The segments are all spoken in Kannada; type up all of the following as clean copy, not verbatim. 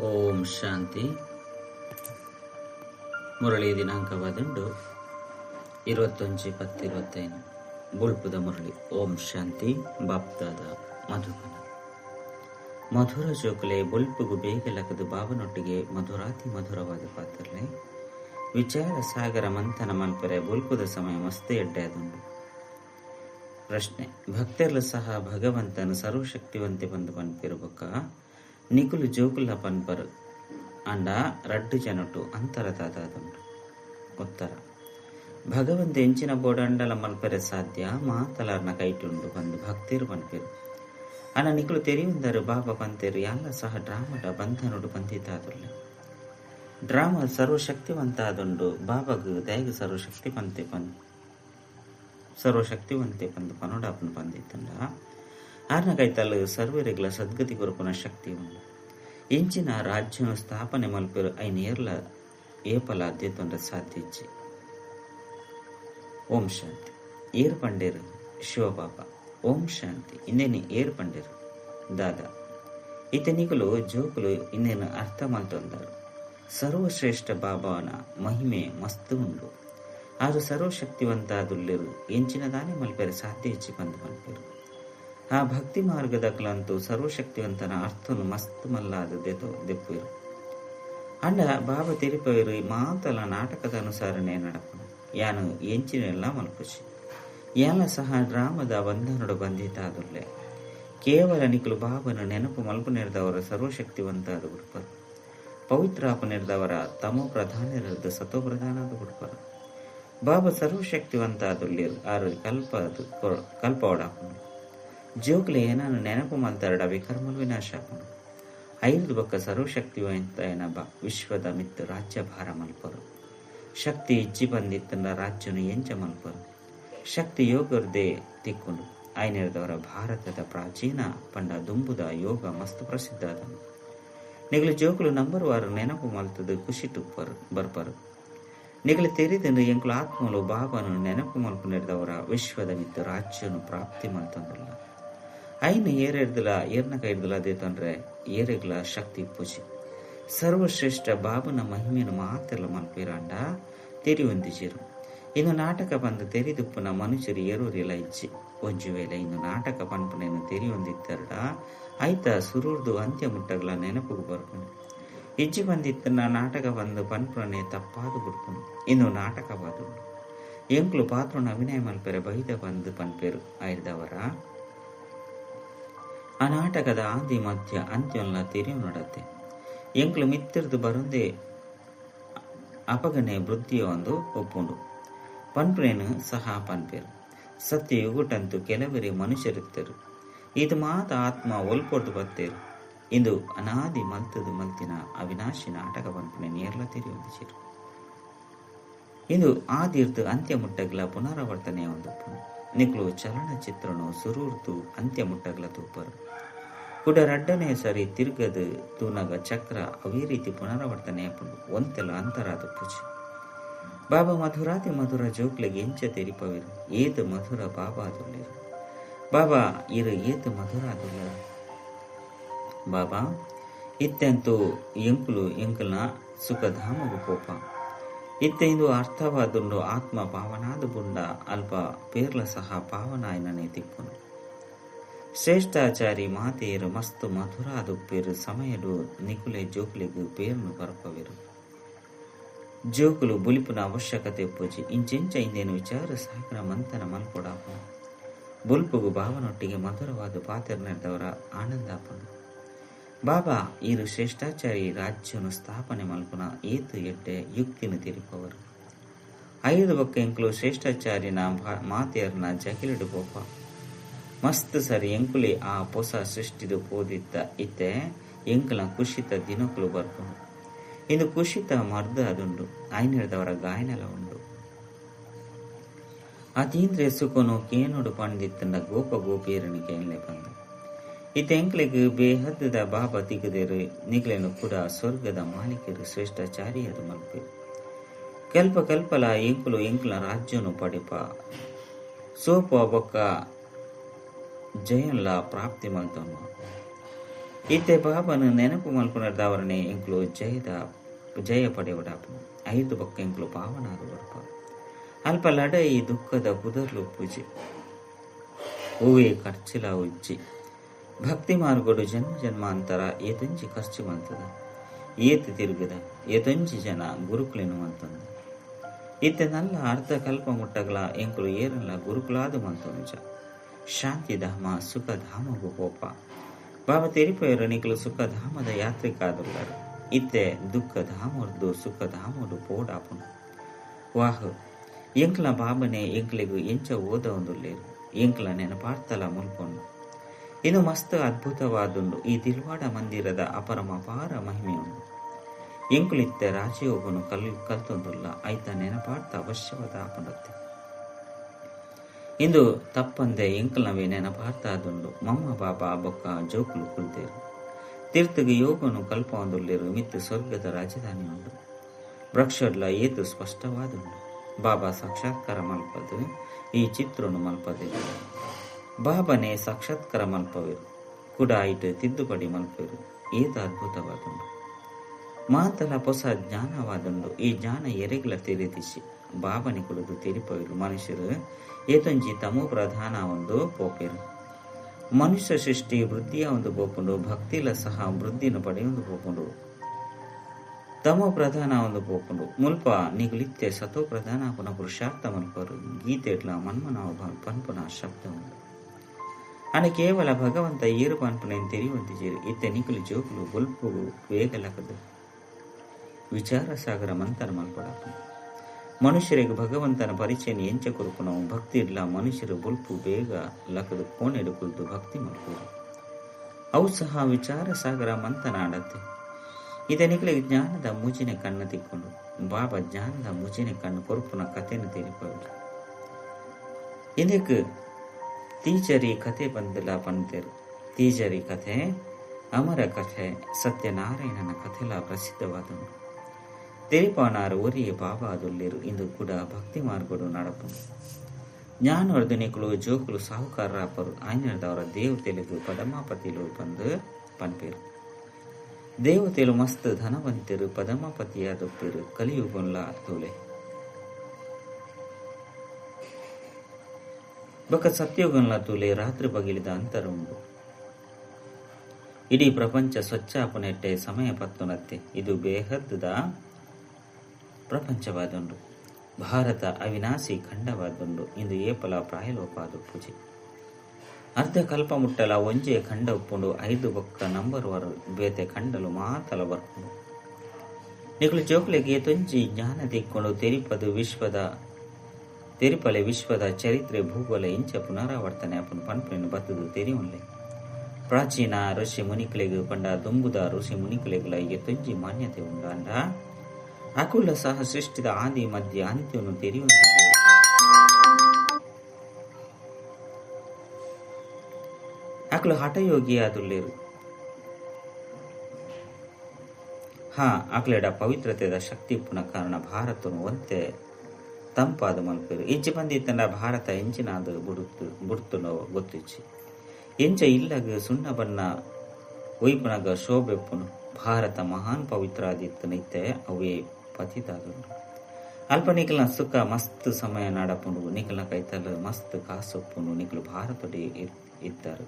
ಓಂ ಶಾಂತಿ. ಮುರಳಿ ದಿನಾಂಕವಾದುಂಡು 21/10/25 ಬುಲ್ಪುದ ಮುರಳಿ. ಓಂ ಶಾಂತಿ. ಬಾಪ್ದಾದ ಮಧುಬನ ಮಧುರ ಜೋಕಲೆ ಬುಲ್ಪುಗು ಬೇಗ ಲಕದು ಬಾವನೊಟ್ಟಿಗೆ ಮಧುರಾತಿ ಮಧುರವಾದ ಪಾತ್ರಲೆ ವಿಚಾರ ಸಾಗರ ಮಂಥನ ಮಲ್ಪರೆ ಬುಲ್ಪುದ ಸಮಯ ಮಸ್ತ್ ಎಡ್ಡೆ ಅದುಂಡು. ಪ್ರಶ್ನೆ: ಭಕ್ತರ್ಲು ಸಹ ಭಗವಂತನು ಸರ್ವಶಕ್ತಿವಂತೆ ಬಂದು ಪನ್ಪಿರುಬೊಕ್ಕ ನಿಕುಲು ಜೋಕುಲ ಪನ್ಪರು ಅಂಡ ರಡ್ಡು ಜನಟು ಅಂತರದಾದುಂಡು. ಉತ್ತರ: ಭಗವಂತ ಎಂಚಿನ ಬೋಡಂಡಲ ಮಲ್ಪರೆ ಸಾಧ್ಯ ಮಾತಲಾರ್ನ ಕೈಟುಂಡು ಬಂದು ಭಕ್ತಿರು ಪನ್ಪಿರು ಅನ್ನ ನಿಕುಲು ತೆರಿಯುಂದರು ಬಾಬಾ ಪಂತೆರು ಎಲ್ಲ ಸಹ ಡ್ರಾಮಡ ಬಂಧನುಡು ಬಂದಿದ್ದಾದುಲ್ಲೆ. ಡ್ರಾಮಾ ಸರ್ವಶಕ್ತಿವಂತ ಆದುಂಡು ಬಾಬಾಗು ದಯಗು ಸರ್ವಶಕ್ತಿವಂತೆ ಬಂದು ಪನೋಡಾಪನ ಬಂದಿತ್ತಂಡ ಆರ್ನ ಕೈತಲ್ಲು ಸರ್ವರಿಗಳ ಸದ್ಗತಿ ಕೊರಪುನ ಶಕ್ತಿ ಉಂಡು. ಎಂಚಿನ ರಾಜ್ಯನು ಸ್ಥಾಪನೆ ಮಲ್ಪರು ಐನ ಏರ್ಲ ಏಪಲ ಅದ್ಯತೊಂಡ ಸಾಧ್ಯ ಇಜ್ಜಿ. ಓಂ ಶಾಂತಿ. ಏರ್ ಪಂಡೇರು ಶಿವಬಾಬಾ. ಓಂ ಶಾಂತಿ. ಇನ್ನೇನು ಏರ್ ಪಂಡೇರು ದಾದಾ ಇತನಿಗಳು ಜೋಕುಲು ಇನ್ನೇನು ಅರ್ಥ ಮಲ್ತೊಂದರು. ಸರ್ವಶ್ರೇಷ್ಠ ಬಾಬಾವನ ಮಹಿಮೆ ಮಸ್ತು ಉಂಡು. ಆರು ಸರ್ವಶಕ್ತಿವಂತ ದುಲ್ಲೆರು ಎಂಚಿನದಾನೆ ಮಲ್ಪೆರೆ ಸಾಧ್ಯ ಇಚ್ಚಿ ಬಂದು ಮಲ್ಪೆರು. ಆ ಭಕ್ತಿ ಮಾರ್ಗದಕ್ಲಂತೂ ಸರ್ವಶಕ್ತಿವಂತನ ಅರ್ಥನು ಮಸ್ತ್ ಮಲ್ಲಾದ ದೆಪ್ಪುರು ಅಂಡ ಬಾಬಾ ತಿರುಪವಿರು ಮಾತಲ ನಾಟಕದ ಅನುಸಾರನೆ ನಡಪನು ಯಾನು ಎಂಚಿನೆಲ್ಲ ಮಲ್ಪುಚಿ ಎಲ್ಲ ಸಹ ಡ್ರಾಮದ ಬಂಧನಡು ಬಂದಿದ್ದಾದುಲ್ಲೆ. ಕೇವಲ ನಿಕಲು ಬಾಬನು ನೆನಪು ಮಲ್ಪು ನೆರೆದವರ ಸರ್ವಶಕ್ತಿವಂತಾದ ಹುಡುಪರು, ಪವಿತ್ರಾಪ ನೆರೆದವರ ತಮೋ ಪ್ರಧಾನರದ ಸತೋ ಪ್ರಧಾನದ ಹುಡುಪರು. ಬಾಬಾ ಸರ್ವಶಕ್ತಿವಂತ ಆದುಲ್ಲೇರು ಆರು ಕಲ್ಪ ಒಡಾಪನು ಜೋಕ್ಲೆ ಏನಾನು ನೆನಪು ಮಲ್ತಾರಡ ವಿಕರ್ಮಲು ವಿನಾಶ ಆಪನು. ಐದು ಬೊಕ್ಕ ಸರ್ವಶಕ್ತಿವಂತ ಏನಬ ವಿಶ್ವದ ಮಿತ್ತು ರಾಜ್ಯ ಭಾರ ಮಲ್ಪರು. ಶಕ್ತಿ ಇಜ್ಜಿ ಬಂದಿತ್ತಂಡ ರಾಜ್ಯನು ಎಂಚ ಮಲ್ಪರು. ಶಕ್ತಿ ಯೋಗರ್ದೇ ತಿಕ್ಕುಂಡು ಐನೆರೆದವರ ಭಾರತದ ಪ್ರಾಚೀನ ಪಂಡ ದುಂಬುದ ಯೋಗ ಮಸ್ತ್ ಪ್ರಸಿದ್ಧ ಅದನು. ನಿಗಲು ಜೋಕುಲು ನಂಬರುವಾರು ನೆನಪು ಮಲ್ತದು ಖುಷಿ ತುಪ್ಪರು ಬರ್ಪರು. ನಿಗಲು ತೆರಿದನು ಎಂಕುಲು ಆತ್ಮಲು ಬಾಬನು ನೆನಪು ಮಲ್ಪು ನೆರೆದವರ ವಿಶ್ವದ ಮಿತ್ತು ರಾಜ್ಯನು ಪ್ರಾಪ್ತಿ ಮಲ್ತೊಂದಿಲ್ಲ. ಐನು ಏರೆಡ್ದಲ ಏರ್ನ ಕೈಡ್ದಲ ಅದೇ ತೊಂದ್ರೆ ಏರೆಗ್ಲ ಶಕ್ತಿ ಪೂಜಿ ಸರ್ವಶ್ರೇಷ್ಠ ಬಾಬನ ಮಹಿಮೆಯನ್ನು ಮಾತೆಲ್ಲ ಮಲ್ಪಿರಾಂಡ ತೆರಿ ಹೊಂದಿಸಿರು. ಇನ್ನು ನಾಟಕ ಬಂದು ತೆರಿದುಪ್ಪುನ ಮನುಷ್ಯರು ಏರೂರಿಲ್ಲ ಇಜ್ಜಿ ಒಂಜು ವೇಳೆ ಇನ್ನು ನಾಟಕ ಪನ್ಪುನೇನು ತೆರಿ ಹೊಂದಿತ್ತರಡ ಆಯ್ತ ಸುರುರ್ದು ಅಂತ್ಯ ಮುಟ್ಟಗ್ಲ ನೆನಪುಗು ಬರ್ಪುನು. ಇಜ್ಜಿ ಬಂದಿತ್ತನ ನಾಟಕ ಬಂದು ಪನ್ಪುನೇ ತಪ್ಪಾದು ಬಿಡ್ಪುನು. ಇನ್ನು ನಾಟಕ ಬಾದುಂಡು ಎಂಕ್ಲು ಪಾತ್ರನ ಅಭಿನಯ ಮಲ್ಪೆರೆ ಬೈದ ಬಂದು ಪನ್ಪೇರು ಆಯ್ದವರ ಆ ನಾಟಕದ ಆದಿ ಮಧ್ಯ ಅಂತ್ಯಲ್ಲ ತೆರಿಯು ನಡತ್ತೆ. ಎಂಕ್ಲು ಮಿತ್ತಿರ್ದು ಬರುಂದೇ ಅಪಗನೆ ವೃದ್ಧಿಯ ಒಂದು ಒಪ್ಪುಂಡು ಪನ್ಪುನೇನು ಸಹ ಪನ್ಪೇರು. ಸತ್ಯ ಯುಗುಟಂತೂ ಕೆಲವರೇ ಮನುಷ್ಯರಿತ್ತರು. ಇದು ಮಾತ ಆತ್ಮ ಒಲ್ಪೊಟ್ಟು ಬತ್ತೇರು. ಇಂದು ಅನಾದಿ ಮಲ್ತದು ಮಲ್ತಿನ ಅವಿನಾಶಿ ನಾಟಕ ಪನ್ಪುನೆ ನೇರ್ಲ ತೆರಿ ಹೊಂದಿಸಿರು. ಇಂದು ಆದಿರ್ದು ಅಂತ್ಯ ಮುಟ್ಟಗ್ಲ ಪುನರಾವರ್ತನೆಯ ಒಂದು ನಿಕ್ಲು ಚಲನಚಿತ್ರನು ಸುರೂರ್ತು ಅಂತ್ಯ ಮುಟ್ಟಗ್ಲ ತೂಪರು ಕುಡರಡ್ಡನೇ ಸರಿ ತಿರ್ಗದು ತೂನಗ ಚಕ್ರ ಅವೇ ರೀತಿ ಪುನರಾವರ್ತನೆಯ ಪುಂಡು ಒಂತೆಲ್ಲ ಅಂತರಾದ ಪೂಜೆ. ಬಾಬಾ ಮಧುರಾತಿ ಮಧುರ ಜೋಕ್ಲೆಗೆ ಎಂಚ ತೆರಿಪವಿರು ಏತು ಮಧುರ ಬಾಬಾ ಅದುಲ್ಲೇರು. ಬಾಬಾ ಇರು ಏತು ಮಧುರ ಅದುಲ್ಲ ಬಾಬಾ ಇತ್ತೆಂತೂ ಎಂಕುಲ್ನ ಸುಖಧಾಮಗು ಕೋಪ ಇತ್ತೆಂದು ಅರ್ಥವಾದುಂಡು ಆತ್ಮ ಪಾವನಾದ ಬುಂಡ ಅಲ್ಪ ಪೇರ್ಲ ಸಹ ಪಾವನಾಯನನೆ ತಿಕ್ಕುನು. ಶ್ರೇಷ್ಠಾಚಾರಿ ಮಾತೆಯರು ಮಸ್ತ್ ಮಧುರ ಅದುಪ್ಪೇರು ಸಮಯಡು ನಿಕುಲೆ ಜೋಕುಲಿಗೂ ಪೇರ್ನು ಬರ್ಪವಿರು. ಜೋಕುಲು ಬುಲಿಪುನ ಅವಶ್ಯಕತೆ ಪೂಜಿ ಇಂಚೆಂಚ ಇಂದೇನು ವಿಚಾರ ಸಾಗರ ಮಂಥನ ಮಲ್ಪೊಡಾಪು ಬುಲ್ಪುಗು ಬಾವನೊಟ್ಟಿಗೆ ಮಧುರವಾದ ಪಾತ್ರ ನಡೆದವರ ಆನಂದಾಪನು. ಬಾಬಾ ಇರು ಶ್ರೇಷ್ಠಾಚಾರಿ ರಾಜ್ಯನು ಸ್ಥಾಪನೆ ಮಲ್ಪುನ ಏತು ಎಡ್ಡೆ ಯುಕ್ತಿನ ತಿರುಪವರು. ಐದು ಬೊಕ್ಕ ಎಂಕುಲು ಶ್ರೇಷ್ಠಾಚಾರ್ಯನ ಮಾತೆಯರ್ನ ಜಗಿಲಿಡು ಪೋಪ ಮಸ್ತ್ ಸರಿ ಎಂಕುಲೆ ಆ ಹೊಸ ಸೃಷ್ಟಿದು ಪೋದಿತ್ತ ಇತ್ತೆ ಎಂಕುಲ ಕುಶಿತ ದಿನಕುಲು ಬರ್ಪುಂಡು. ಇಂದು ಕುಶಿತ ಮರ್ದ ಅದುಂಡು ಐನೆರೆದವರ ಗಾಯನೆಲ ಉಂಡು. ಅತೀಂದ್ರಿಯ ಸುಖನು ಕೇನೋಡು ಪಂಡಿತ್ತಂಡ ಗೋಪ ಗೋಪಿಯರನಿಗೆ ಎನ್ಲೆ ಬಂದು ಇತ್ತ ಎಂಕ್ಲೆಗ್ ಬೇಹದ್ದದ ಬಾಬಾ ತಿಗದೇರು ನಿಗ್ಲೆನು ಕೂಡ ಸ್ವರ್ಗದ ಮಾಲಿಕರು ಶ್ರೇಷ್ಠಾಚಾರ್ಯರು ಮಲ್ಪೆ ಕಲ್ಪ ಕಲ್ಪಲ ಎಂಕುಲ ರಾಜ್ಯನು ಪಡಿಪ ಸೋಪ ಬೊಕ್ಕ ಜಯನ್ಲ ಪ್ರಾಪ್ತಿ ಮಲ್ತಮ್ಮ ಇತ್ತೆ ಬಾಬನು ನೆನಪು ಮಲ್ಪುನರ್ದವರನೆ ಎಂಕ್ಲು ಜಯ ಪಡೆವಡಾಪನು 5 ಬೊಕ್ಕ ಎಂಕ್ಲು ಪಾವನಾದು ಬರ್ಪ ಅಲ್ಪ ಲಡೈ ದುಃಖದ ಕುದರ್ಲು ಪೂಜೆ ಹೂವೇ ಖರ್ಚಿಲ ಉಜ್ಜಿ ಭಕ್ತಿ ಮಾರ್ಗಡು ಜನ್ಮ ಜನ್ಮಾಂತರ ಏತೊಂಜಿ ಖರ್ಚು ಮಂತದ ಏತು ತಿರುಗದ ಏತೊಂಜಿ ಜನ ಗುರುಕುಲೆನು ಅಂತಂದ ಇತ್ತೆ ನಲ್ಲ ಅರ್ಧ ಕಲ್ಪ ಮುಟ್ಟಗಲ ಎಂಕುಲು ಏರಲ್ಲ ಗುರುಕುಲಾದು ಮಂತೊಂಜ ಶಾಂತಿಧಾಮ ಸುಖಧಾಮಗು ಪೋಪ ಬಾಬಾ ತೆರಿಪೇರು ನಿಕಲು ಸುಖಧಾಮದ ಯಾತ್ರಿಕಾದುಳ್ಳರು ಇತ್ತೆ ದುಃಖಧಾಮರ್ದು ಸುಖಧಾಮಡು ಪೋಡಾಪುನು ವಾಹ್ ಎಂಕ್ಲ ಬಾಬನೆ ಎಂಕ್ಲಿಗೂ ಎಂಚ ಓದ ಒಂದುಲ್ಲೇರು ಎಂಕ್ಲ ನೆನಪಾರ್ತಲ ಮುಲ್ಕೊಂಡು ಇದು ಮಸ್ತ್ ಅದ್ಭುತವಾದುಂಡು ಈ ತಿಲ್ವಾಡ ಮಂದಿರದ ಅಪರಮಪಾರ ಮಹಿಮೆಯುಂಡು ಎಂಕುಲಿತ್ತೆ ರಾಜಯೋಗನು ಕಲ್ತೊಂದುಲ್ಲ ಐತ ನೆನಪಾರ್ಥ ಅವಶ್ಯವಾದ ಆಪುಂಡತ್ತೆ ಇಂದು ತಪ್ಪಂದೆ ಎಂಕಲ್ನವೇ ನೆನಪಾರ್ಥ ಆದುಂಡು ಮಮ್ಮ ಬಾಬಾ ಬೊಕ್ಕ ಜೋಕುಲು ಕುಲ್ತೇರು ತೀರ್ಥಗೆ ಯೋಗನು ಕಲ್ಪ ಒಂದುಲ್ಲೇರು ಮಿತ್ತು ಸ್ವರ್ಗದ ರಾಜಧಾನಿ ಉಂಡು ವೃಕ್ಷಡ್ಲ ಏತು ಸ್ಪಷ್ಟವಾದುಂಡು ಬಾಬಾ ಸಾಕ್ಷಾತ್ಕಾರ ಮಲ್ಪದು ಈ ಚಿತ್ರನು ಮಲ್ಪದಿಲ್ಲ ಬಾಬನೇ ಸಾಕ್ಷಾತ್ಕಾರ ಮಲ್ಪವೆರು ಕೂಡ ಐಟು ತಿದ್ದುಪಡಿ ಮಲ್ಪೆರು ಏತ ಅದ್ಭುತವಾದುಂಡು ಮಾತಲ ಹೊಸ ಜ್ಞಾನವಾದುಂಡು ಈ ಜ್ಞಾನ ಎರೆಗ್ಲ ತೆರೆದಿಸಿ ಬಾಬನೆ ಕುಡಿದು ತೆರಿಪವೆರು ಮನುಷ್ಯರು ಏತೊಂಜಿ ತಮೋ ಪ್ರಧಾನ ಒಂದು ಪೋಪೆರು ಮನುಷ್ಯ ಸೃಷ್ಟಿ ವೃದ್ಧಿಯ ಒಂದು ಪೋಪುಂಡು ಭಕ್ತಿಲ ಸಹ ವೃದ್ಧಿನ ಪಡೆಯೊಂದು ಪೋಪುಂಡು ತಮೋ ಪ್ರಧಾನ ಒಂದು ಪೋಪುಂಡು ಮುಲ್ಪ ನಿಗುಲಿತ್ತೆ ಸತೋ ಪ್ರಧಾನ ಪುನಃ ಪುರುಷಾರ್ಥ ಮಲ್ಪರು ಗೀತೆಟ್ಲ ಮನ್ಮನಾವ ಪನ್ಪುನ ಶಬ್ದ ಉಂಡು ಅನೆ ಕೇವಲ ಭಗವಂತ ಏರು ಪನ್ಪುನೆನ್ ತೆರಿಯುವಂತಿಜೇರು ಇತ್ತೆ ನಿಕುಲು ಜೋಕುಲು ಬೊಲ್ಪು ವೇಗಲಕದು ವಿಚಾರ ಸಾಗರ ಮಂತರ ಮಲ್ಪಡಾಪು ಮನುಷ್ಯರಿಗೆ ಭಗವಂತನ ಪರಿಚಯನ ಎಂಚ ಕೊರುಪು ನಾವು ಭಕ್ತಿ ಇಡ್ಲ ಮನುಷ್ಯರು ಬೊಲ್ಪು ಬೇಗ ಲಕದು ಕೋಣೆಡು ಕುಳಿತು ಭಕ್ತಿ ಮಾಡ್ಬೋದು ಅವು ಸಹ ವಿಚಾರ ಸಾಗರ ಮಂತನಾಡತ್ತೆ ಇದನಿಗಳಿಗೆ ಜ್ಞಾನದ ಮುಜಿನ ಕಣ್ಣು ತಿಕ್ಕೊಂಡು ಬಾಬಾ ಜ್ಞಾನದ ಮುಜಿನ ಕಣ್ಣು ಕೊರುಪುನ ಕಥೆಯನ್ನು ತೆರಿಪವರು ಇದಕ್ಕೆ ತೀಜರಿ ಕಥೆ ಬಂದಿಲ್ಲ ಪಂತೇರು ತೀಜರಿ ಕಥೆ ಅಮರ ಕಥೆ ಸತ್ಯನಾರಾಯಣನ ಕಥೆಲ ಪ್ರಸಿದ್ಧವಾದನು ತೆರಿಪಾನಾರು ಒರಿಯ ಬಾಬಾ ಅದುಲ್ಲಿರು ಇಂದು ಕೂಡ ಭಕ್ತಿ ಮಾರ್ಗಡು ನಡಪು ಜ್ಞಾನವರ್ಧನಿಗಳು ಜೋಕುಲು ಸಾಹುಕಾರರಾಪರು ಆಯ್ನದವರ ದೇವತೆಲಿಗೂ ಪದಮಾಪತಿಲು ಬಂದು ಪನ್ಪೇರು ದೇವತೆಲು ಮಸ್ತ್ ಧನವಂತರು ಪದಮಾಪತಿಯಾದಪ್ಪರು ಕಲಿಯುಗೊಲ್ಲ ತೋಲೆ ಬಕ ಸತ್ಯೋಗಂಲ ತೂಲೆ ರಾತ್ರಿ ಬಗಿಲಿದ ಅಂತರ ಉಂಡು ಇಡೀ ಪ್ರಪಂಚ ಸ್ವಚ್ಛಾಪನೆಟ್ಟೆ ಸಮಯ ಪತ್ತುನತ್ತೆ ಇದು ಬೇಹದ್ದ ಪ್ರಪಂಚವಾದುಂಡು ಭಾರತ ಅವಿನಾಶಿ ಖಂಡವಾದುಂಡು ಇಂದು ಏಪಲ ಪ್ರಾಯಲೋಪಾದು ಪೂಜೆ ಅರ್ಧ ಕಲ್ಪ ಮುಟ್ಟಲ ಒಂಜೆ ಖಂಡ ಉಪ್ಪುಂಡು 5 ಬೊಕ್ಕ ನಂಬರ್ ವರ ಬೇತೆ ಖಂಡಲು ಮಾತಲ ಬರ್ಪುಂಡು ನಿಕಲು ಜೋಕ್ಲೆಗೆ ತೊಂಜಿ ಜ್ಞಾನ ತಿಕ್ಕೊಂಡು ತೆರಿಪಲೆ ವಿಶ್ವದ ಚರಿತ್ರೆ ಭೂಗೋಳ ಇಂಚ ಪುನರಾವರ್ತನೆ ಅಪ್ಪನು ಪನ್ಪೆನ್ನು ಬತ್ತದು ತೆರಿಯುಂಡೆ ಪ್ರಾಚೀನ ಋಷಿ ಮುನಿಕಲೆಗೂ ಪಂಡ ದುಂಬುದ ಋಷಿ ಮುನಿಕಲೆಗಳಿಗೆ ತೊಂಜಿ ಮಾನ್ಯತೆ ಉಂಡಾಂಡ ಅಕುಲ ಸಹ ಸೃಷ್ಟಿದ ಆದಿ ಮಧ್ಯ ಅಂತ್ಯವನ್ನು ತೆರೆಯುವಂತೆ ಅಕಲು ಹಠಯೋಗಿಯಾದುಲ್ಲೇರು ಅಕ್ಲೆಡ ಪವಿತ್ರತೆದ ಶಕ್ತಿ ಪುನ ಕಾರಣ ಭಾರತನು ಒಂತೆ ತಂಪಾದ ಮಲ್ಪೇರು ಇಂಚಿ ಬಂದಿತ್ತಂಡ ಭಾರತ ಎಂಚಿನಾದ ಬುಡ್ತುನೋ ಗೊತ್ತಿಚ್ಚಿ ಎಂಚ ಇಲ್ಲಗ ಸುಣ್ಣ ಬಣ್ಣ ಒಯ್ಪುನಗ ಶೋಭೆಪ್ಪುನು ಭಾರತ ಮಹಾನ್ ಪವಿತ್ರಾದಿತ್ತು ನಿತ್ತೆ ಅವೇ ಪತಿತಾದುಂಡು ಅಲ್ಪ ನಿಖಲ್ನ ಸುಖ ಮಸ್ತ್ ಸಮಯ ನಾಡಪುಂಡು ನಿಖಲ್ನ ಕೈತಲು ಮಸ್ತ್ ಕಾಸೊಪ್ಪುನು ನಿಖಲು ಭಾರತಡಿ ಇದ್ದರು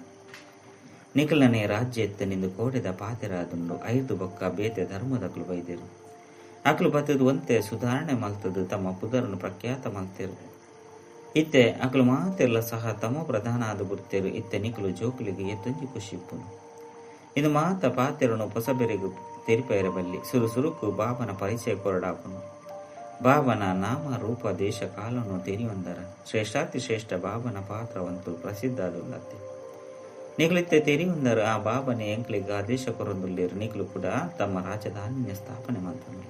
ನಿಖಲ್ನೇ ರಾಜ್ಯ ಎತ್ತನಿಂದು ಕೋಡೆದ ಪಾತೆರಾದುಂಡು 5 ಬೊಕ್ಕ ಬೇತೆ ಧರ್ಮದಕ್ಲು ಬೈದಿರು ಅಕ್ಲು ಬತ್ತದು ಒಂತೆ ಸುಧಾರಣೆ ಮಲ್ತದು ತಮ್ಮ ಪುದರನ್ನು ಪ್ರಖ್ಯಾತ ಮಲ್ತೇರು ಇತ್ತೆ ಅಕ್ಲು ಮಾತೆಲ್ಲ ಸಹ ತಮೋ ಪ್ರಧಾನ ಆದ ಬಿಡ್ತೇರು ಇತ್ತೆ ನಿಖಲು ಜೋಕುಲಿಗೆ ಎತ್ತೊಂಜಿ ಖುಷಿಪ್ಪುನು ಇದು ಮಾತ ಪಾತೆರನು ಹೊಸಬೆರೆಗು ತೆರಿಪೇರಬಲ್ಲಿ ಸುರುಸುರುಕು ಬಾಬನ ಪರಿಚಯ ಕೊರಡಾಪುನು ಬಾಬನ ನಾಮ ರೂಪ ದೇಶ ಕಾಲನ್ನು ತೆರಿಯೊಂದರ ಶ್ರೇಷ್ಠಾತಿ ಶ್ರೇಷ್ಠ ಬಾಬನ ಪಾತ್ರವಂತೂ ಪ್ರಸಿದ್ಧಾದುಲ್ಲತ್ತೆ ನಿಖಲಿತ್ತೆ ತೆರಿಯೊಂದರ ಆ ಬಾಬನೆ ಎಂಕ್ಲಿಗೆ ಆದೇಶ ಕೊರೊಂದುಲ್ಲೇರು ನಿಖಲು ಕೂಡ ತಮ್ಮ ರಾಜಧಾನಿಯ ಸ್ಥಾಪನೆ ಮಾಡ್ತಾರೆ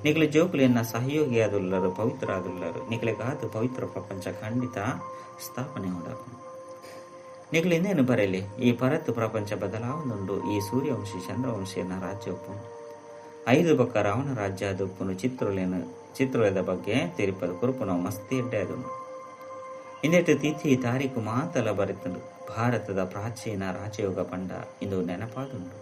ನಿಖಲು ಜೋಕುಲಿಯನ್ನ ಸಹಯೋಗಿಯಾದುಲ್ಲರು ಪವಿತ್ರ ಆದುಲ್ಲರು ನಿಖಲಿಗಾದ ಪವಿತ್ರ ಪ್ರಪಂಚ ಖಂಡಿತ ಸ್ಥಾಪನೆ ಉಂಡಾಪನು ನಿಖಲು ಇನ್ನೇನು ಬರಲಿ ಈ ಪರತ್ತು ಪ್ರಪಂಚ ಬದಲಾವಣುಂಡು ಈ ಸೂರ್ಯವಂಶಿ ಚಂದ್ರವಂಶಿಯನ್ನ ರಾಜ್ಯ ಒಪ್ಪುನು 5 ಬೊಕ್ಕ ರಾವಣ ರಾಜ್ಯ ಅದೊಪ್ಪುನು ಚಿತ್ರೊಲೆದ ಬಗ್ಗೆ ತೆರಿಪದ ಕುರುಪುನ ಮಸ್ತಿ ಎಡ್ಡೆ ಅದನ್ನು ಇಂದೆಟ್ಟು ತಿಥಿ ತಾರೀಕು ಮಾತಲ ಬರೆತನು ಭಾರತದ ಪ್ರಾಚೀನ ರಾಜಯೋಗ ಪಂಡ ಇಂದು ನೆನಪಾದುಂಡು.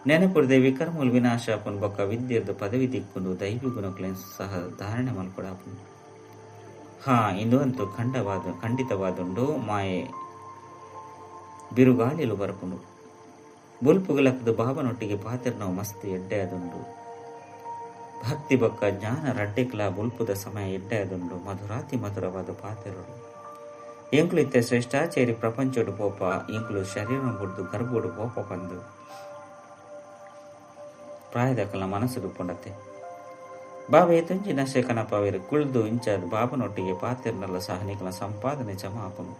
ನೆನಪುರದೆ ವಿಕರ್ಮುಲ್ ವಿನಾಶ ಅಪ್ಪನ ಬೊಕ್ಕ ವಿದ್ಯೆರ್ದು ಪದವಿ ದಿಕ್ಕುಂಡು ದೈವಿ ಗುಣಗಳನ್ನು ಸಹ ಧಾರಣೆ ಮಲ್ಕೊಡಾಪುಂಡು. ಇಂದು ಅಂತೂ ಖಂಡಿತವಾದುಂಡು ಮಾಯೆ ಬಿರುಗಾಲಿಲು ಬರಪುಂಡು. ಬುಲ್ಪುಗಲಕ್ಕದು ಬಾಬನೊಟ್ಟಿಗೆ ಪಾತ್ರ ನಾವು ಮಸ್ತ್ ಎಡ್ಡೆ ಅದುಂಡು. ಭಕ್ತಿ ಬೊಕ್ಕ ಜ್ಞಾನ ರಡ್ಡೆಕ್ಲ ಬುಲ್ಪುದ ಸಮಯ ಎಡ್ಡೆ ಅದುಂಡು. ಮಧುರಾತಿ ಮಧುರವಾದ ಪಾತೆರಡು ಎಂಕ್ಲು ಇತ್ತೆ ಶ್ರೇಷ್ಠಾಚಾರಿ ಪ್ರಪಂಚಡು ಪೋಪ ಎಂಕ್ಲು ಶರೀರ ಬುಡ್ದು ಗರ್ಭುಡು ಪೋಪ ಬಂದು ಪ್ರಾಯದಕ್ಕಲ ಮನಸ್ಸು ದುಪ್ಪುಂಡತ್ತೆ. ಬಾಬೆ ತುಂಜಿ ನಶೆ ಕನಪವೇರು ಕುಳ್ದು ಇಂಚಾದ ಬಾಬನೊಟ್ಟಿಗೆ ಪಾತೆರ್ನಲ್ಲ ಸಹನಿಕಲ ಸಂಪಾದನೆ ಜಮಾಪನು.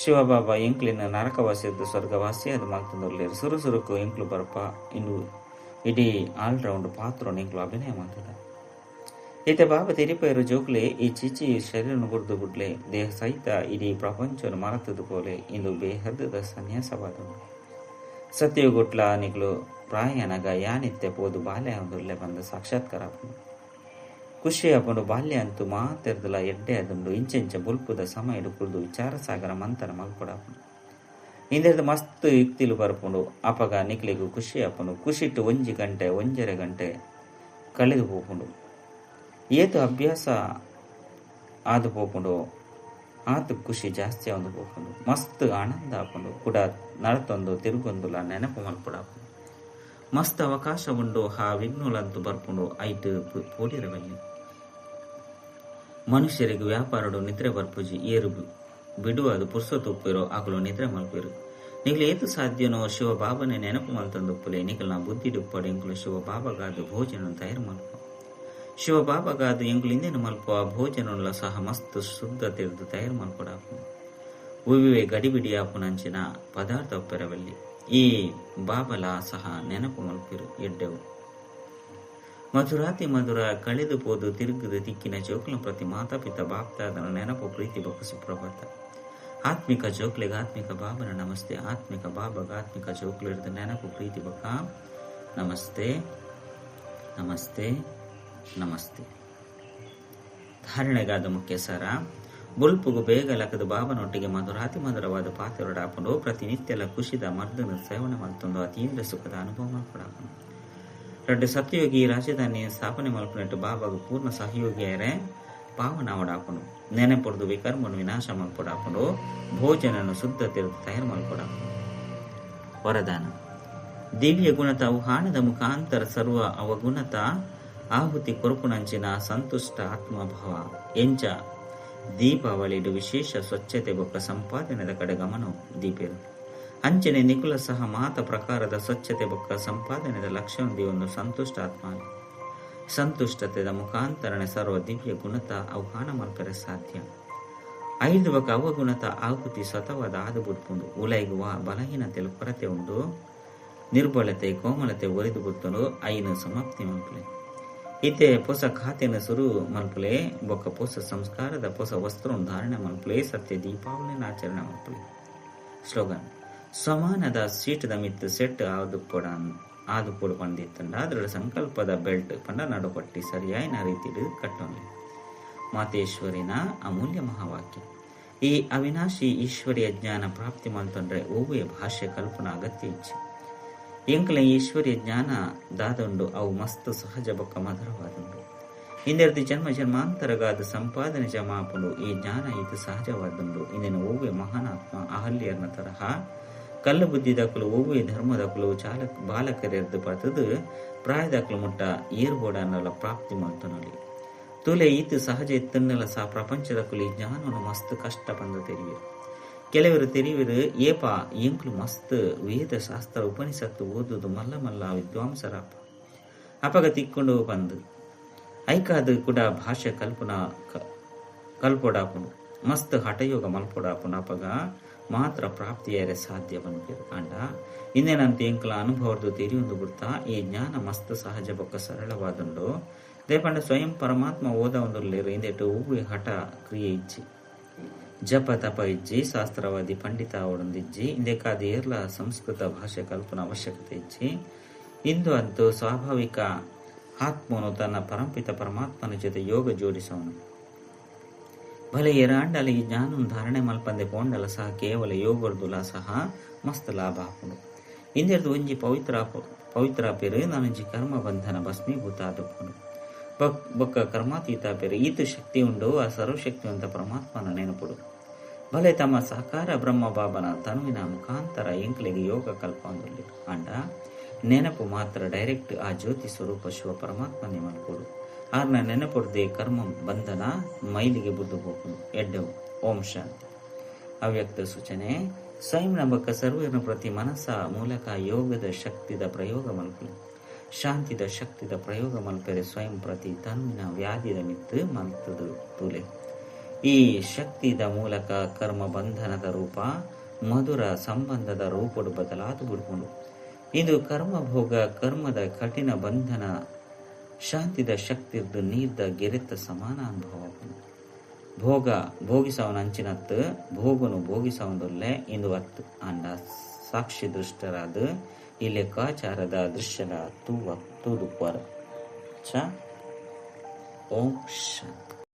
ಶಿವಬಾಬಾ ಎಂಕ್ಲಿನ ನರಕವಾಸಿದ್ದು ಸ್ವರ್ಗವಾಸಿಯಾದ ಮಾತಂದೊಲ್ಲೇರು ಸುರುಸುರುಕು ಎಂಕ್ಲು ಬರಪ ಇನ್ನು ಇಡೀ ಆಲ್ರೌಂಡ್ ಪಾತ್ರ ಎಂಕ್ಲು ಅಭಿನಯ ಮಾಡ್ತದ. ಈತೆ ಬಾಬಾ ತಿರಿಪೇರು ಜೋಕ್ಲೆ ಈ ಚಿಚಿ ಶರೀರನು ಬುಡ್ದು ಬುಡ್ಲೆ ದೇಹ ಸಹಿತ ಇಡೀ ಪ್ರಪಂಚವನ್ನು ಮರೆತದು ಪೋಲೆ ಇಂದು ಬೇಹದ್ದದ ಸನ್ಯಾಸವಾದನು. ಸತ್ಯಗುಟ್ಲ ನಿಗ್ಲು ಪ್ರಾಯನಗ ಯಾನಿತ್ಯ ಪೋದು ಬಾಲ್ಯ ಒಂದುಲ್ಲೆ ಬಂದ ಸಾಕ್ಷಾತ್ಕಾರ ಖುಷಿ ಅಪ್ಪನು ಬಾಲ್ಯ ಅಂತೂ ಮಾತೆರ್ದಲ ಎಡ್ಡೆ ಅದುಂಡು ಇಂಚೆಂಚ ಬುಲ್ಪುದ ಸಮಯ ಕುಡ್ದು ವಿಚಾರ ಸಾಗರ ಮಂತನ ಮಲ್ಕೊಡಾಪನು. ಇಂದೆರ್ದು ಮಸ್ತ್ ಯುಕ್ತಿಲು ಬರ್ಪುಂಡು ಅಪಗ ನಿಕ್ಲಿಗೂ ಖುಷಿ ಅಪ್ಪನು ಖುಷಿಟ್ಟು 1 ಗಂಟೆ 1.5 ಗಂಟೆ ಕಳೆದು ಪೋಪುಂಡು. ಏತು ಅಭ್ಯಾಸ ಆದು ಪೋಪುಂಡು ಆತು ಖುಷಿ ಜಾಸ್ತಿ ಆದು ಪೋಪುಂಡು. ಮಸ್ತ್ ಆನಂದ ಆಪುಂಡು ಕೂಡ ನಡತೊಂದು ತಿರುಗೊಂದುಲ ನೆನಪು ಮಲ್ಪುಡಾಪುಂಡು. ಮಸ್ತ್ ಅವಕಾಶ ಉಂಡು ವಿಘ್ನುಲಂತೂ ಬರ್ಪುಂಡು ಐಟ್ ಪೋಡಿರವಲ್ಲಿ. ಮನುಷ್ಯರಿಗೆ ವ್ಯಾಪಾರಡು ನಿದ್ರೆ ಬರ್ಪುಜಿ ಏರು ಬಿಡು ಅದು ಪುರ್ಸೊತ್ತು ಉಪ್ಪಿರೋ ಆಗಲು ನಿದ್ರೆ ಮಲ್ಪಿರು. ನಿಗ್ಲು ಏತು ಸಾಧ್ಯನೋ ಶಿವ ಬಾಬನೇ ನೆನಪು ಮಲ್ತಂದುಪ್ಪಲೆ ನಿಗಲ್ ನಾ ಬುದ್ಧಿ ಡುಪ್ಪಡು ಎಂಕ್ಲು ಶಿವ ಬಾಬಾಗಾದು ಭೋಜನ ತಯಾರು ಮಲ್ಪ. ಶಿವ ಬಾಬಾಗಾದು ಎಂಕ್ಲು ಇಂದೇನು ಮಲ್ಪ ಭೋಜನ ಸಹ ಮಸ್ತ್ ಶುದ್ಧ ತಿರ್ದು ತಯಾರು ಮಲ್ಪಡಾಪು. ಉವಿವೆ ಗಡಿಬಿಡಿ ಆಪುನಂಚಿನ ಪದಾರ್ಥ ಉಪ್ಪಿರವಲ್ಲಿ ಈ ಬಾಬಲ ಸಹ ನೆನಪು ಮಲ್ಪಿರು ಎಡ್ಡೆವು. ಮಧುರಾತಿ ಮಧುರ ಕಳೆದು ಪೋದು ತಿರುಗದು ದಿಕ್ಕಿನ ಜೋಕ್ಲ ಪ್ರತಿ ಮಾತಾಪಿತ ಬಾಪ್ತಾದನ ನೆನಪು ಪ್ರೀತಿ ಬೊಕ್ಕ ಸುಪ್ರಭಾತ. ಆತ್ಮಿಕ ಜೋಕ್ಲೆಗೆ ಆತ್ಮಿಕ ಬಾಬನ ನಮಸ್ತೆ. ಆತ್ಮಿಕ ಬಾಬಾಗ ಆತ್ಮಿಕ ಜೋಕ್ಲಿರ್ದ ನೆನಪು ಪ್ರೀತಿ ಬೊಕ್ಕ ನಮಸ್ತೆ ನಮಸ್ತೆ ನಮಸ್ತೆ. ಧಾರಣೆಗಾದ ಮುಖ್ಯ ಸಾರ ಬುಲ್ಪುಗು ಬೇಗ ಲಕ್ಕದ ಬಾಬನೊಟ್ಟಿಗೆ ಮಧುರಾತಿ ಮಧುರವಾದ ಪಾತ್ರೊಡಾಪನು ಪ್ರತಿನಿತ್ಯಲ ಖುಷಿದ ಮರ್ದನ ಸೇವನೆ ಮಲ್ತೊಂದು ಅತೀಂದ್ರ ಸುಖದ ಅನುಭವ ಮಲ್ಪಡಾಪನು. 2 ಸತ್ಯಯೋಗಿ ರಾಜಧಾನಿ ಸ್ಥಾಪನೆ ಮಲ್ಪನೆಟ್ಟು ಬಾಬಾಗ ಪೂರ್ಣ ಸಹಯೋಗಿಯರೇ ಪಾವನವಡಾಪನು. ನೆನೆಪುರ್ದು ವಿಕರ್ಮನು ವಿನಾಶ ಮಲ್ಪಡಾಪನು. ಭೋಜನನು ಶುದ್ಧ ತಿರುದು ತಯಾರು ಮಲ್ಪಡಾಪನು. ವರದಾನ ದಿವ್ಯ ಗುಣತ ಅವು ಹಾಣದ ಮುಖಾಂತರ ಸರ್ವ ಅವಗುಣತ ಆಹುತಿ ಕೊರಪುನಂಚಿನ ಸಂತುಷ್ಟ ಆತ್ಮಭಾವ ಎಂಚ ದೀಪಾವಳಿಡು ವಿಶೇಷ ಸ್ವಚ್ಛತೆ ಬೊಕ್ಕ ಸಂಪಾದನೆದ ಕಡೆ ಗಮನ ದೀಪೇರು. ಅಂಚನೆ ನಿಕುಲ ಸಹ ಮಾತ ಪ್ರಕಾರದ ಸ್ವಚ್ಛತೆ ಬೊಕ್ಕ ಸಂಪಾದನೆದ ಲಕ್ಷ್ಯ ಒಂದು ಸಂತುಷ್ಟ ಆತ್ಮ. ಸಂತುಷ್ಟತೆದ ಮುಖಾಂತರನೆ ಸರ್ವ ದಿವ್ಯ ಗುಣತ ಆಹ್ವಾನ ಮಲ್ಪರೆ ಸಾಧ್ಯ. 5 ಬೊಕ್ಕ ಅವಗುಣತ ಆಹುತಿ ಸ್ವತವಾದ ಆದು ಬುಡ್ಪುಂಡು. ಉಲೈಗುವ ಬಲಹೀನತೆಲು ಕೊರತೆ ಉಂಡು. ನಿರ್ಬಲತೆ ಕೋಮಲತೆ ಒರಿದು ಬುತ್ತುಂಡು. 5 ಸಮಾಪ್ತಿ ಮಲ್ಪಲೆ ಇತ್ತೆ ಪೊಸ ಖಾತೆನ ಸುರು ಮಲ್ಪಲೆ ಬೊಕ್ಕ ಪೊಸ ಸಂಸ್ಕಾರದ ಪೊಸ ವಸ್ತ್ರ ಧಾರಣೆ ಮಲ್ಪಲೆ ಸತ್ಯ ದೀಪಾವಳಿನ ಆಚರಣೆ ಮಲ್ಪಲೆ. ಸ್ಲೋಗನ್ ಸಮಾನದ ಸೀಟದ ಮಿತ್ತು ಸೆಟ್ ಆದುಪೋಡು ಪಂದಿತ್ತಂಡ ಅದರ ಸಂಕಲ್ಪದ ಬೆಲ್ಟ್ ಪಂಡ ನಡುಪಟ್ಟಿ ಸರಿಯಾಯಿನ ರೀತಿಯಲ್ಲಿ ಕಟ್ಟೊಂದು ಮಾತೇಶ್ವರಿನ ಅಮೂಲ್ಯ ಮಹಾವಾಕ್ಯ. ಈ ಅವಿನಾಶಿ ಈಶ್ವರಿಯ ಜ್ಞಾನ ಪ್ರಾಪ್ತಿ ಮಲ್ತಂಡ್ರೆ ಓವುಯ ಭಾಷೆ ಕಲ್ಪನಾ ಅಗತ್ಯ ಇಚ್ಛೆ. ಎಂಕಲ ಈಶ್ವರ್ಯ ಜ್ಞಾನ ದಾದುಂಡು ಅವು ಮಸ್ತ್ ಸಹಜ ಬೊಕ್ಕ ಮಧುರವಾದುಂಡು. ಇಂದೆರ್ದು ಜನ್ಮ ಜನ್ಮಾಂತರಗಾದ ಸಂಪಾದನೆ ಜಮಾಪುಂಡು. ಈ ಜ್ಞಾನ ಇದು ಸಹಜವಾದುಂಡು. ಇಂದಿನ ಓವೆ ಮಹಾನಾತ್ಮ ಅಹಲ್ಯರ್ನ ತರಹ ಕಲ್ಲು ಬುದ್ಧಿದಕ್ಕಲು ಓವೆ ಧರ್ಮದಕ್ಕಲು ಬಾಲಕರೆರ್ದು ಪತದು ಪ್ರಾಯದಕ್ಕಲು ಮುಟ್ಟ ಏರ್ಬೋಡನಲ್ಲ ಪ್ರಾಪ್ತಿ ಮಲ್ತನಲ್ಲಿ ತುಲೆ ಈತು ಸಹಜ ಇತ್ತನ್ನಲ ಸಹ ಪ್ರಪಂಚದಕ್ಕಲು ಈ ಜ್ಞಾನವನ್ನು ಮಸ್ತ್ ಕಷ್ಟ ಬಂದು ತೆರಿವಿರು. ಕೆಲವರು ತೆರಿವಿರು ಏಪ ಎಂಕ್ಲು ಮಸ್ತ್ ವೇದ ಶಾಸ್ತ್ರ ಉಪನಿಷತ್ತು ಓದುದು ಮಲ್ಲ ಮಲ್ಲ ವಿದ್ವಾಂಸರ ಅಪಗ ತಿಕ್ಕೊಂಡು ಬಂದು ಐಕಾದು ಕೂಡ ಭಾಷೆ ಕಲ್ಪೊಡಾಪುಂಡು. ಮಸ್ತ್ ಹಠಯೋಗ ಮಲ್ಪೊಡಾಪುಂಡು. ಅಪಗ ಮಾತ್ರ ಪ್ರಾಪ್ತಿಯರೆ ಸಾಧ್ಯ ಬಂದಿರು ಕಾಂಡ. ಇಂದೇನಂತ ಎಂಕ್ಲ ಅನುಭವದ್ದು ತೆರಿಯೊಂದು ಬಿಡ್ತಾ ಈ ಜ್ಞಾನ ಮಸ್ತ್ ಸಹಜ ಬೊಕ್ಕ ಸರಳವಾದುಂಡು. ದೇಪಂಡ ಸ್ವಯಂ ಪರಮಾತ್ಮ ಓದ ಒಂದುಲ್ಲೇರು ಇಂದೆಟ್ಟು ಹೂವು ಹಠ ಕ್ರಿಯೆ ಇಜ್ಜಿ ಜಪ ತಪ ಇಜ್ಜಿ ಶಾಸ್ತ್ರವಾದಿ ಪಂಡಿತ ಅವಡೊಂದಿಜ್ಜಿ ಇಂದೆಕಾದ ಏರ್ಲ ಸಂಸ್ಕೃತ ಭಾಷೆ ಕಲ್ಪನ ಅವಶ್ಯಕತೆ ಇಜ್ಜಿ. ಇಂದು ಅಂತೂ ಸ್ವಾಭಾವಿಕ ಆತ್ಮನು ತನ್ನ ಪರಂಪಿತ ಪರಮಾತ್ಮನ ಜೊತೆ ಯೋಗ ಜೋಡಿಸವನು. ಭಲೆ ಎರಾಂಡಲ ಈ ಜ್ಞಾನ ಧಾರಣೆ ಮಲ್ಪಂದೆ ಪೋಂಡಲ ಸಹ ಕೇವಲ ಯೋಗರ್ದುಲ ಸಹ ಮಸ್ತ್ ಲಾಭ ಹಾಕೊಂಡು ಇಂದಿರ್ದು ಒಂಜಿ ಪವಿತ್ರ ಪೇರು ನಾನೊಂಜಿ ಕರ್ಮ ಬಂಧನ ಭಸ್ಮೀಭೂತ ಆದುಕೊಂಡು ಬೊಕ್ಕ ಕರ್ಮಾತೀತ ಪೇರು ಈತು ಶಕ್ತಿ ಉಂಡು ಆ ಸರ್ವಶಕ್ತಿವಂತ ಪರಮಾತ್ಮನ ನೆನಪುಡು. ಭಲೆ ತಮ್ಮ ಸಾಕಾರ ಬ್ರಹ್ಮ ಬಾಬನ ತನುವಿನ ಮುಖಾಂತರ ಎಂಕ್ಲೆಗೆ ಯೋಗ ಕಲ್ಪೊಂದುಲ್ಲೆ ಅಂಡ ನೆನಪು ಮಾತ್ರ ಡೈರೆಕ್ಟ್ ಆ ಜ್ಯೋತಿ ಸ್ವರೂಪ ಶಿವ ಪರಮಾತ್ಮನೇ ಮಲ್ಪೋಡು. ಆರ್ನ ನೆನಪುಡ್ದೆ ಕರ್ಮ ಬಂಧನ ಮೈಲಿಗೆ ಬುದ್ದು ಹೋಗುದು ಎಡ್ಡೆವು. ಓಂ ಶಾಂತಿ. ಅವ್ಯಕ್ತ ಸೂಚನೆ ಸ್ವಯಂನ ಬೊಕ್ಕ ಸರ್ವರ್ನ ಪ್ರತಿ ಮನಸ್ಸ ಮೂಲಕ ಯೋಗದ ಶಕ್ತಿದ ಪ್ರಯೋಗ ಮಲ್ಪು ಶಾಂತಿದ ಶಕ್ತಿದ ಪ್ರಯೋಗ ಮಲ್ಪರೆ ಸ್ವಯಂ ಪ್ರತಿ ತನ್ವಿನ ವ್ಯಾಧಿದ ಮಿತ್ತು ಮಲ್ತದು ತುಲೆ. ಈ ಶಕ್ತಿದ ಮೂಲಕ ಕರ್ಮ ಬಂಧನದ ರೂಪ ಮಧುರ ಸಂಬಂಧದ ರೂಪಡು ಬದಲಾದು ಬಿಡ್ಕೊಂಡು ಇದು ಕರ್ಮ ಭೋಗ ಕರ್ಮದ ಕಠಿಣ ಬಂಧನ ಶಾಂತಿದ ಶಕ್ತಿರ್ದು ನೀರ್ದ ಗೆರೆತ ಸಮಾನ ಅನುಭವ ಭೋಗ ಭೋಗಿಸವನ ಅಂಚಿನತ್ತು ಭೋಗನು ಭೋಗಿಸವೊಂದುಲ್ಲೆ ಇಂದು ಅತ್ತು ಅಂಡ ಸಾಕ್ಷಿ ದೃಷ್ಟರಾದ ಈ ಲೆಕ್ಕಾಚಾರದ ದೃಶ್ಯದ ತೂದು ಪರ ಚ. ಓಂ ಶಾಂತಿ.